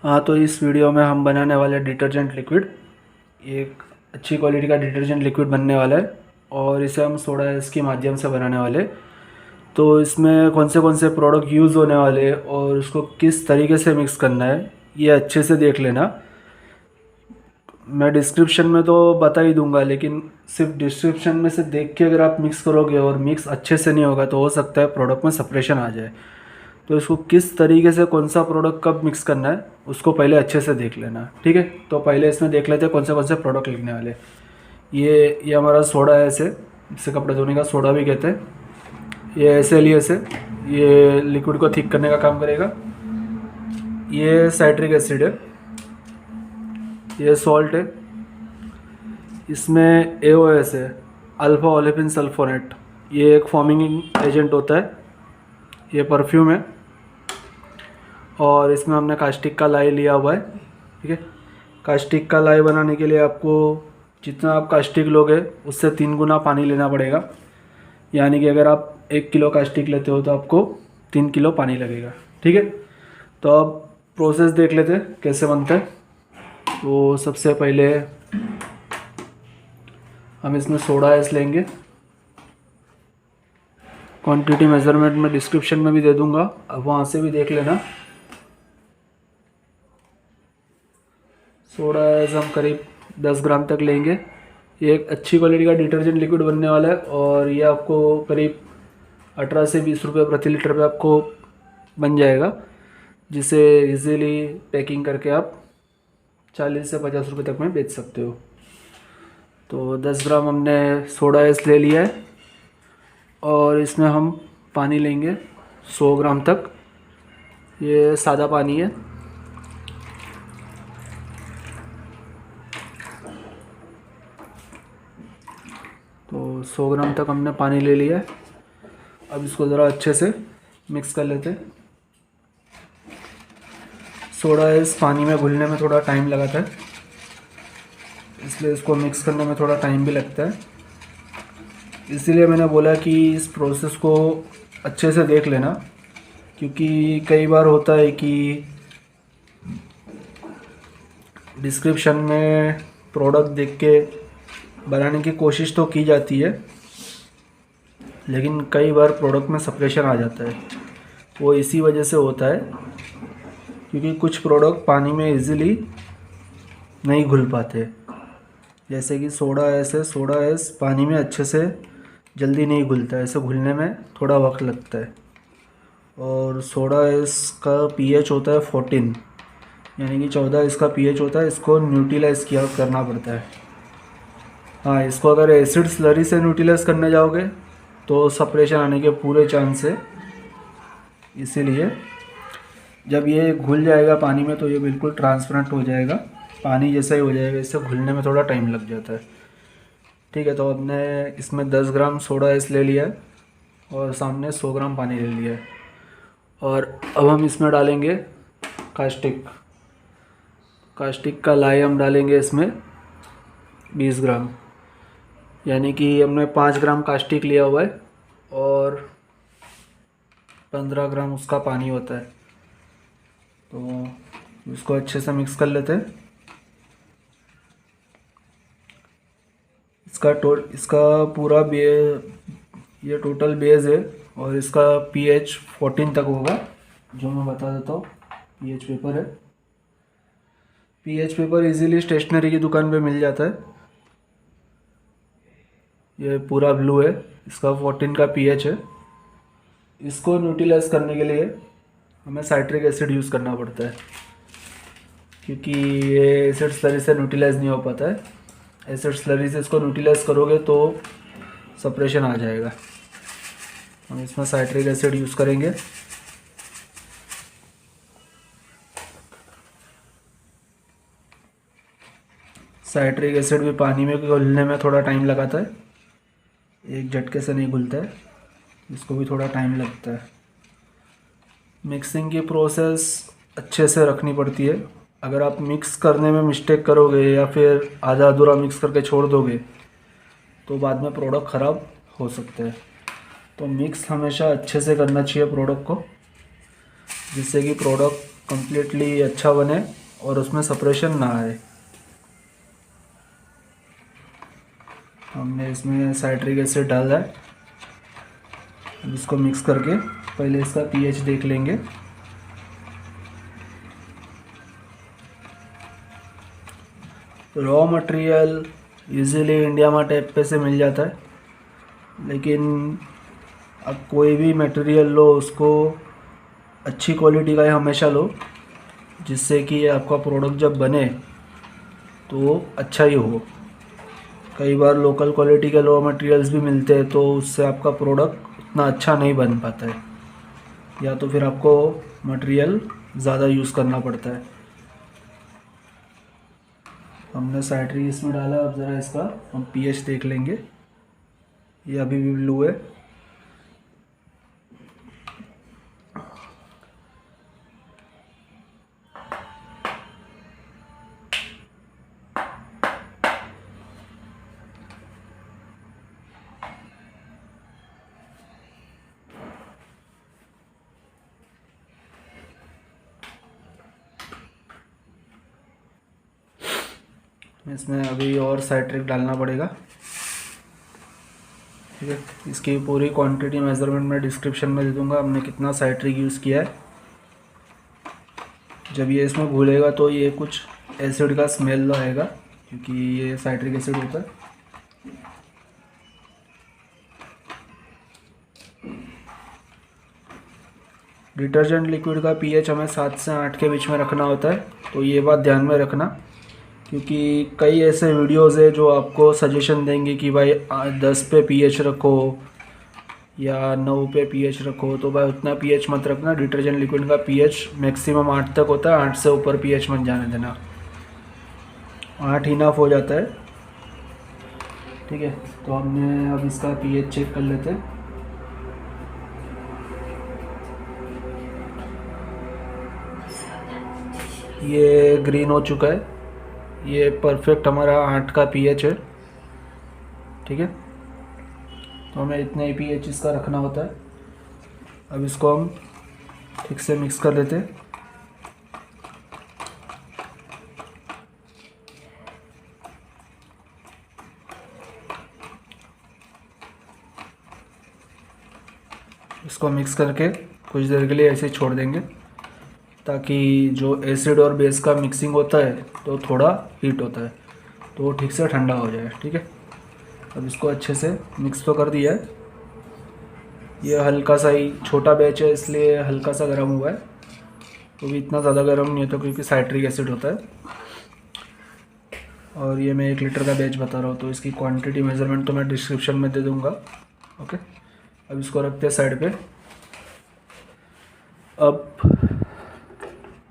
हाँ, तो इस वीडियो में हम बनाने वाले डिटर्जेंट लिक्विड, एक अच्छी क्वालिटी का डिटर्जेंट लिक्विड बनने वाला है और इसे हम सोडा एस के माध्यम से बनाने वाले। तो इसमें कौन से प्रोडक्ट यूज़ होने वाले हैं और उसको किस तरीके से मिक्स करना है ये अच्छे से देख लेना। मैं डिस्क्रिप्शन में तो बता ही दूंगा, लेकिन सिर्फ डिस्क्रिप्शन में से देख के अगर आप मिक्स करोगे और मिक्स अच्छे से नहीं होगा तो हो सकता है प्रोडक्ट में सेपरेशन आ जाए। तो इसको किस तरीके से कौन सा प्रोडक्ट कब मिक्स करना है उसको पहले अच्छे से देख लेना, ठीक है। तो पहले इसमें देख लेते हैं कौन से प्रोडक्ट लिखने वाले। ये हमारा सोडा है, इसे कपड़े धोने का सोडा भी कहते हैं। ये SLES है, ये लिक्विड को थिक करने का काम करेगा। ये साइट्रिक एसिड है, ये सॉल्ट है। इसमें AOS है, अल्फा ओलेफिन सल्फोनेट, ये एक फॉर्मिंग एजेंट होता है। ये परफ्यूम है और इसमें हमने कास्टिक का लाई लिया हुआ है, ठीक है। कास्टिक का लाई बनाने के लिए आपको जितना आप कास्टिक लोगे उससे 3 गुना पानी लेना पड़ेगा। यानी कि अगर आप 1 किलो कास्टिक लेते हो तो आपको 3 किलो पानी लगेगा, ठीक है। तो अब प्रोसेस देख लेते हैं कैसे बनता है। तो सबसे पहले हम इसमें सोडा एस लेंगे। क्वांटिटी मेज़रमेंट में डिस्क्रिप्शन में भी दे दूंगा, अब वहाँ से भी देख लेना। सोडा एस हम करीब 10 ग्राम तक लेंगे। ये एक अच्छी क्वालिटी का डिटर्जेंट लिक्विड बनने वाला है और ये आपको करीब 18 से 20 रुपये प्रति लीटर पे आपको बन जाएगा, जिसे इजीली पैकिंग करके आप 40 से 50 रुपये तक में बेच सकते हो। तो 10 ग्राम हमने सोडा एस ले लिया है और इसमें हम पानी लेंगे 100 ग्राम तक। ये सादा पानी है। तो 100 ग्राम तक हमने पानी ले लिया है। अब इसको ज़रा अच्छे से मिक्स कर लेते हैं। सोडा इस पानी में घुलने में थोड़ा टाइम लगाता है, इसलिए इसको मिक्स करने में थोड़ा टाइम भी लगता है। इसीलिए मैंने बोला कि इस प्रोसेस को अच्छे से देख लेना, क्योंकि कई बार होता है कि डिस्क्रिप्शन में प्रोडक्ट देख के बनाने की कोशिश तो की जाती है, लेकिन कई बार प्रोडक्ट में सेपरेशन आ जाता है। वो इसी वजह से होता है क्योंकि कुछ प्रोडक्ट पानी में इजीली नहीं घुल पाते। जैसे कि सोडा एस है, सोडा एस पानी में अच्छे से जल्दी नहीं घुलता है, इसे घुलने में थोड़ा वक्त लगता है। और सोडा एस का pH होता है 14, यानी कि 14 इसका pH होता है। इसको न्यूट्रलाइज करना पड़ता है। हाँ, इसको अगर एसिड स्लरी से न्यूट्रलाइज करने जाओगे तो सेपरेशन आने के पूरे चांस है। इसीलिए जब ये घुल जाएगा पानी में तो ये बिल्कुल ट्रांसपेरेंट हो जाएगा, पानी जैसा ही हो जाएगा। इससे घुलने में थोड़ा टाइम लग जाता है, ठीक है। तो हमने इसमें 10 ग्राम सोडा एस ले लिया है और सामने 100 ग्राम पानी ले लिया है। और अब हम इसमें डालेंगे कास्टिक। कास्टिक का लाई हम डालेंगे इसमें 20 ग्राम, यानी कि हमने 5 ग्राम कास्टिक लिया हुआ है और 15 ग्राम उसका पानी होता है। तो इसको अच्छे से मिक्स कर लेते हैं। इसका पूरा ये टोटल बेस है और इसका pH 14 तक होगा, जो मैं बता देता हूँ। pH पेपर है, pH पेपर इजीली स्टेशनरी की दुकान पे मिल जाता है। ये पूरा ब्लू है, इसका 14 का pH है। इसको न्यूट्रलाइज करने के लिए हमें साइट्रिक एसिड यूज़ करना पड़ता है, क्योंकि ये एसिड स्लरी से न्यूट्रलाइज नहीं हो पाता है। एसिड स्लरी से इसको न्यूट्रलाइज करोगे तो सेपरेशन आ जाएगा। हम इसमें साइट्रिक एसिड यूज़ करेंगे। साइट्रिक एसिड भी पानी में घुलने में थोड़ा टाइम लगाता है, एक झटके से नहीं घुलता है, इसको भी थोड़ा टाइम लगता है। मिक्सिंग की प्रोसेस अच्छे से रखनी पड़ती है। अगर आप मिक्स करने में मिस्टेक करोगे या फिर आधा अधूरा मिक्स करके छोड़ दोगे तो बाद में प्रोडक्ट ख़राब हो सकता है। तो मिक्स हमेशा अच्छे से करना चाहिए प्रोडक्ट को, जिससे कि प्रोडक्ट कम्प्लीटली अच्छा बने और उसमें सेपरेशन ना आए। हमने इसमें साइट्रिक एसिड डाला है। अब इसको मिक्स करके पहले इसका पीएच देख लेंगे। Raw material easily India mart app पे से मिल जाता है, लेकिन अब कोई भी मटेरियल लो उसको अच्छी क्वालिटी का ही हमेशा लो, जिससे कि आपका प्रोडक्ट जब बने तो वो अच्छा ही हो। कई बार लोकल क्वालिटी के रॉ मटेरियल्स भी मिलते हैं तो उससे आपका प्रोडक्ट उतना अच्छा नहीं बन पाता है, या तो फिर आपको मटेरियल ज़्यादा यूज़ करना पड़ता है। हमने साइट्रिक इसमें डाला। अब ज़रा इसका हम पीएच देख लेंगे। ये अभी भी ब्लू है। इसमें अभी और साइट्रिक डालना पड़ेगा। ठीक है, इसकी पूरी क्वांटिटी मेज़रमेंट मैं डिस्क्रिप्शन में दे दूंगा, हमने कितना साइट्रिक यूज़ किया है। जब ये इसमें घुलेगा तो ये कुछ एसिड का स्मेल आएगा, क्योंकि ये साइट्रिक एसिड होता है। डिटर्जेंट लिक्विड का पीएच हमें 7 से 8 के बीच में रखना होता है, तो ये बात ध्यान में रखना, क्योंकि कई ऐसे वीडियोस है जो आपको सजेशन देंगे कि भाई 10 पे पीएच रखो या 9 पे पीएच रखो। तो भाई उतना पीएच मत रखना। डिटर्जेंट लिक्विड का पीएच मैक्सिमम 8 तक होता है, 8 से ऊपर पीएच मत जाने देना। 8 इनफ हो जाता है। ठीक है, तो हमने अब इसका पीएच चेक कर लेते हैं। ये ग्रीन हो चुका है। ये परफेक्ट हमारा 8 का पीएच है। ठीक है, तो हमें इतना ही पीएच इसका रखना होता है। अब इसको हम ठीक से मिक्स कर लेते हैं। इसको मिक्स करके कुछ देर के लिए ऐसे ही छोड़ देंगे, ताकि जो एसिड और बेस का मिक्सिंग होता है तो थोड़ा हीट होता है, तो वो ठीक से ठंडा हो जाए। ठीक है, अब इसको अच्छे से मिक्स तो कर दिया है। ये हल्का सा ही छोटा बैच है, इसलिए हल्का सा गर्म हुआ है, तो भी इतना ज़्यादा गर्म नहीं होता क्योंकि साइट्रिक एसिड होता है। और ये मैं 1 लीटर का बैच बता रहा हूँ, तो इसकी क्वांटिटी मेज़रमेंट तो मैं डिस्क्रिप्शन में दे दूँगा। ओके, अब इसको रखते हैं साइड पे। अब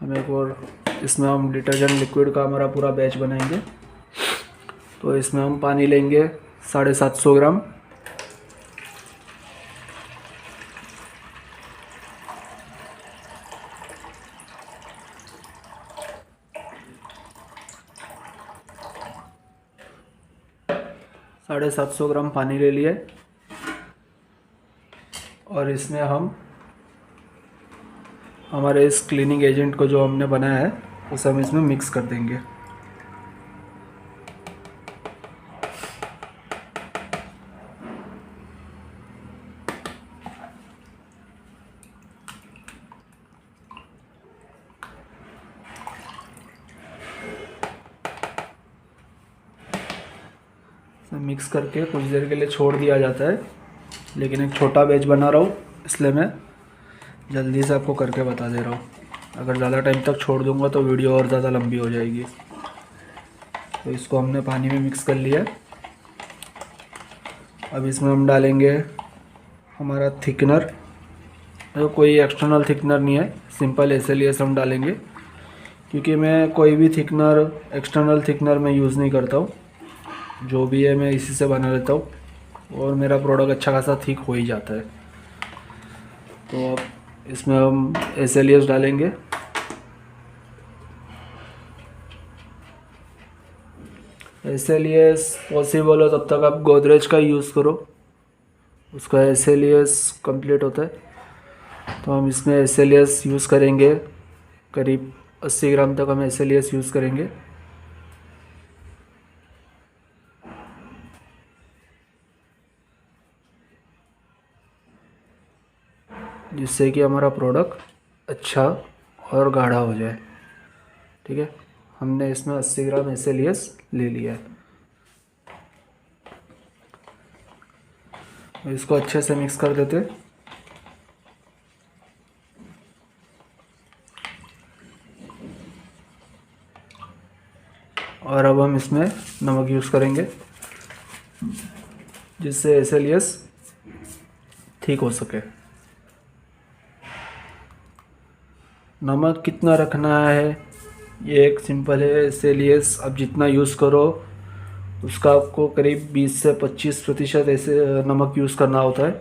हम एक और इसमें हम डिटर्जेंट लिक्विड का हमारा पूरा बैच बनाएंगे। तो इसमें हम पानी लेंगे 750 ग्राम। साढ़े 700 ग्राम पानी ले लिए, और इसमें हम हमारे इस क्लीनिंग एजेंट को जो हमने बनाया है उसे हम इसमें मिक्स कर देंगे। मिक्स करके कुछ देर के लिए छोड़ दिया जाता है, लेकिन एक छोटा बैच बना रहा हूँ इसलिए मैं जल्दी से आपको करके बता दे रहा हूँ। अगर ज़्यादा टाइम तक छोड़ दूँगा तो वीडियो और ज़्यादा लंबी हो जाएगी। तो इसको हमने पानी में मिक्स कर लिया। अब इसमें हम डालेंगे हमारा थिकनर। तो कोई एक्सटर्नल थिकनर नहीं है, सिंपल SLES हम डालेंगे, क्योंकि मैं कोई भी थिकनर एक्सटर्नल थिकनर में यूज़ नहीं करता हूँ। जो भी है मैं इसी से बना लेता हूँ, और मेरा प्रोडक्ट अच्छा खासा थिक हो ही जाता है। तो अब इसमें हम SLES डालेंगे। SLES पॉसिबल हो तब तक आप गोदरेज का यूज़ करो, उसका SLES कंप्लीट होता है। तो हम इसमें SLES यूज़ करेंगे करीब 80 ग्राम तक हम SLES यूज़ करेंगे। जिससे कि हमारा प्रोडक्ट अच्छा और गाढ़ा हो जाए। ठीक है, हमने इसमें 80 ग्राम SLES ले लिया है। इसको अच्छे से मिक्स कर देते। और अब हम इसमें नमक यूज़ करेंगे जिससे SLES ठीक हो सके। नमक कितना रखना है ये एक सिंपल है। SLES आप जितना यूज़ करो उसका आपको करीब 20 से 25% ऐसे नमक यूज़ करना होता है।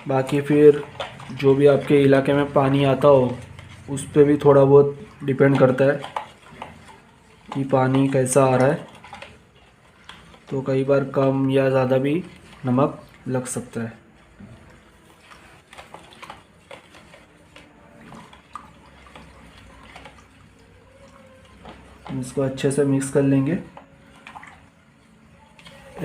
बाकी फिर जो भी आपके इलाके में पानी आता हो उस पर भी थोड़ा बहुत डिपेंड करता है कि पानी कैसा आ रहा है, तो कई बार कम या ज़्यादा भी नमक लग सकता है। इसको अच्छे से मिक्स कर लेंगे।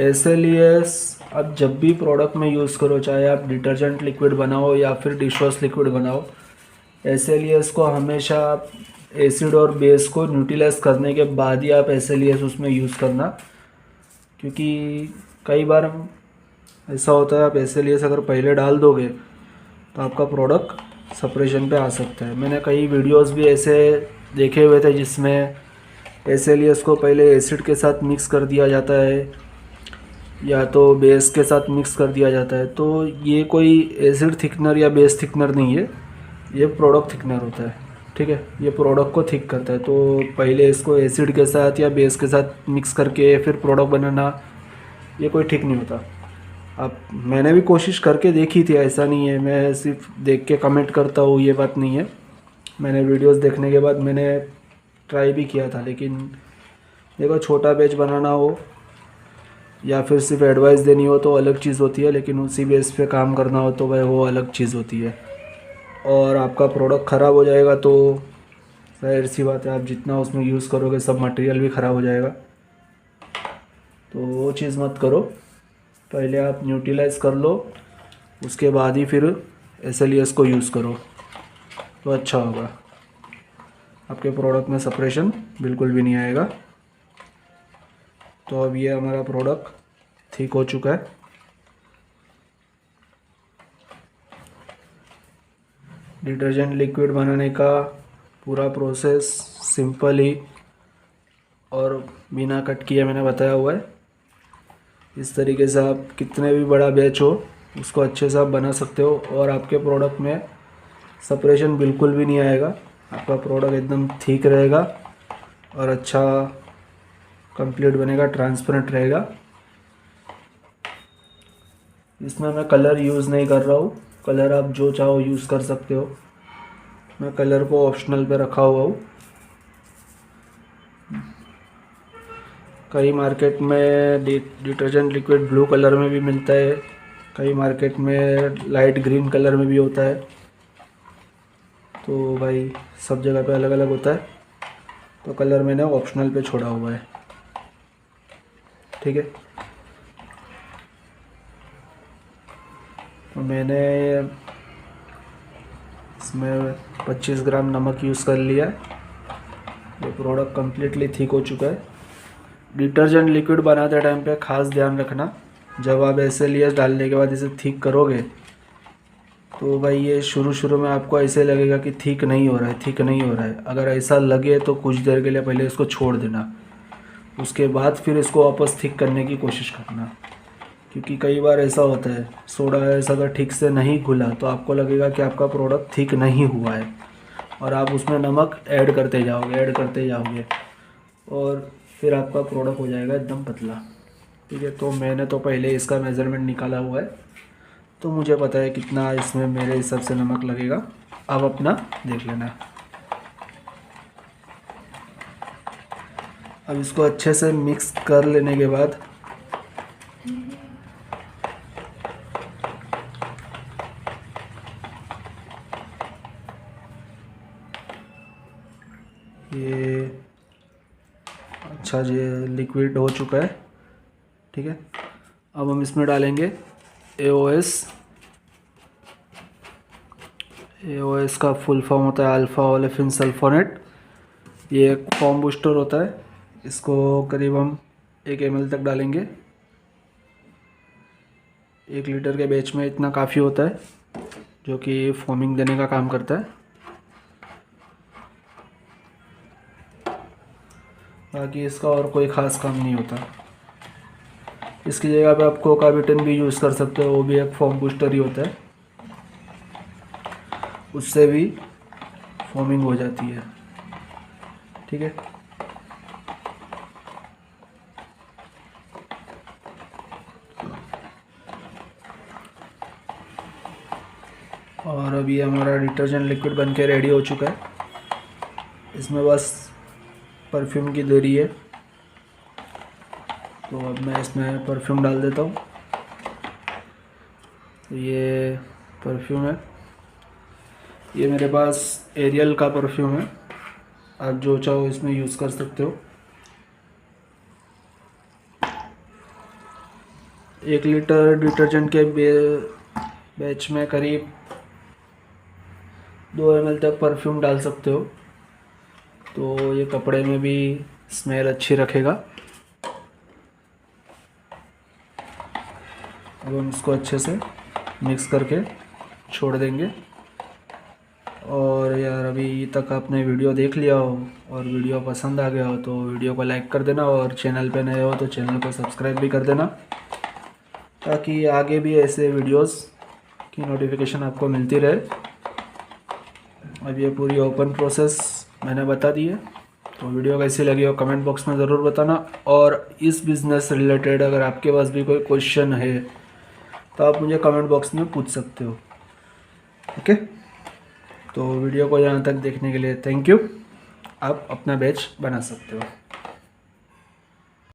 SLES आप जब भी प्रोडक्ट में यूज़ करो, चाहे आप डिटर्जेंट लिक्विड बनाओ या फिर डिश वॉश लिक्विड बनाओ, SLES को हमेशा आप एसिड और बेस को न्यूट्रलाइज करने के बाद ही आप SLES उसमें यूज़ करना। क्योंकि कई बार ऐसा होता है आप SLES अगर पहले डाल दोगे तो आपका प्रोडक्ट सप्रेशन पे आ सकता है। मैंने कई वीडियोस भी ऐसे देखे हुए थे जिसमें SLES को पहले एसिड के साथ मिक्स कर दिया जाता है या तो बेस के साथ मिक्स कर दिया जाता है। तो ये कोई एसिड थिकनर या बेस थिकनर नहीं है, ये प्रोडक्ट थिकनर होता है। ठीक है, ये प्रोडक्ट को थिक करता है। तो पहले इसको एसिड के साथ या बेस के साथ मिक्स करके फिर प्रोडक्ट बनाना, ये कोई ठीक नहीं होता। अब मैंने भी कोशिश करके देखी थी, ऐसा नहीं है मैं सिर्फ देख के कमेंट करता हूँ, ये बात नहीं है। मैंने वीडियोस देखने के बाद मैंने ट्राई भी किया था। लेकिन देखो, छोटा बैच बनाना हो या फिर सिर्फ एडवाइस देनी हो तो अलग चीज़ होती है, लेकिन उसी बेस पे काम करना हो तो भाई वो अलग चीज़ होती है। और आपका प्रोडक्ट ख़राब हो जाएगा तो जाहिर सी बात है, आप जितना उसमें यूज़ करोगे सब मटेरियल भी ख़राब हो जाएगा। तो वो चीज़ मत करो, पहले आप न्यूट्रलाइज़ कर लो, उसके बाद ही फिर SLES को यूज़ करो तो अच्छा होगा। आपके प्रोडक्ट में सप्रेशन बिल्कुल भी नहीं आएगा। तो अब ये हमारा प्रोडक्ट ठीक हो चुका है। डिटर्जेंट लिक्विड बनाने का पूरा प्रोसेस सिंपल ही और बिना कट किए मैंने बताया हुआ है। इस तरीके से आप कितने भी बड़ा बैच हो उसको अच्छे से आप बना सकते हो और आपके प्रोडक्ट में सप्रेशन बिल्कुल भी नहीं आएगा। आपका प्रोडक्ट एकदम ठीक रहेगा और अच्छा कंप्लीट बनेगा, ट्रांसपेरेंट रहेगा। इसमें मैं कलर यूज़ नहीं कर रहा हूँ, कलर आप जो चाहो यूज़ कर सकते हो। मैं कलर को ऑप्शनल पे रखा हुआ हूँ। कई मार्केट में डिटर्जेंट लिक्विड ब्लू कलर में भी मिलता है, कई मार्केट में लाइट ग्रीन कलर में भी होता है। तो भाई सब जगह पे अलग अलग होता है, तो कलर मैंने ऑप्शनल पे छोड़ा हुआ है। ठीक है, तो मैंने इसमें 25 ग्राम नमक यूज़ कर लिया है। ये प्रोडक्ट कम्प्लीटली ठीक हो चुका है। डिटर्जेंट लिक्विड बनाते टाइम पे ख़ास ध्यान रखना, जब आप SLES डालने के बाद इसे ठीक करोगे तो भाई ये शुरू में आपको ऐसे लगेगा कि ठीक नहीं हो रहा है, ठीक नहीं हो रहा है। अगर ऐसा लगे तो कुछ देर के लिए पहले इसको छोड़ देना, उसके बाद फिर इसको वापस ठीक करने की कोशिश करना। क्योंकि कई बार ऐसा होता है सोडा ऐसा अगर ठीक से नहीं घुला तो आपको लगेगा कि आपका प्रोडक्ट ठीक नहीं हुआ है और आप उसमें नमक ऐड करते जाओगे और फिर आपका प्रोडक्ट हो जाएगा एकदम पतला। ठीक है, तो मैंने तो पहले इसका मेज़रमेंट निकाला हुआ है, तो मुझे पता है कितना इसमें मेरे हिसाब से नमक लगेगा। अब अपना देख लेना। अब इसको अच्छे से मिक्स कर लेने के बाद ये अच्छा जी लिक्विड हो चुका है। ठीक है, अब हम इसमें डालेंगे AOS। AOS का फुल फॉर्म होता है अल्फ़ा ओलेफिन सल्फोनेट। ये एक फॉर्म बूस्टर होता है। इसको करीब हम 1 ml तक डालेंगे। 1 लीटर के बैच में इतना काफ़ी होता है, जो कि फॉर्मिंग देने का काम करता है। बाकी इसका और कोई ख़ास काम नहीं होता। इसकी जगह पे आप कोकाबिटन भी यूज़ कर सकते हो, वो भी एक फॉर्म बूस्टर ही होता है, उससे भी फॉर्मिंग हो जाती है। ठीक है, और अभी हमारा डिटर्जेंट लिक्विड बन के रेडी हो चुका है। इसमें बस परफ्यूम की देरी है, तो अब मैं इसमें परफ्यूम डाल देता हूँ। ये परफ्यूम है, ये मेरे पास एरियल का परफ्यूम है, आप जो चाहो इसमें यूज़ कर सकते हो। 1 लीटर डिटर्जेंट के बैच में करीब 2 ml तक परफ्यूम डाल सकते हो, तो ये कपड़े में भी स्मेल अच्छी रखेगा। अब हम इसको अच्छे से मिक्स करके छोड़ देंगे। और यार अभी तक आपने वीडियो देख लिया हो और वीडियो पसंद आ गया हो तो वीडियो को लाइक कर देना, और चैनल पे नए हो तो चैनल को सब्सक्राइब भी कर देना, ताकि आगे भी ऐसे वीडियोस की नोटिफिकेशन आपको मिलती रहे। अब ये पूरी ओपन प्रोसेस मैंने बता दी है, तो वीडियो कैसी लगी हो कमेंट बॉक्स में ज़रूर बताना। और इस बिज़नेस से रिलेटेड अगर आपके पास भी कोई क्वेश्चन है तो आप मुझे कमेंट बॉक्स में पूछ सकते हो। ओके, तो वीडियो को यहाँ तक देखने के लिए थैंक यू। आप अपना बैच बना सकते हो।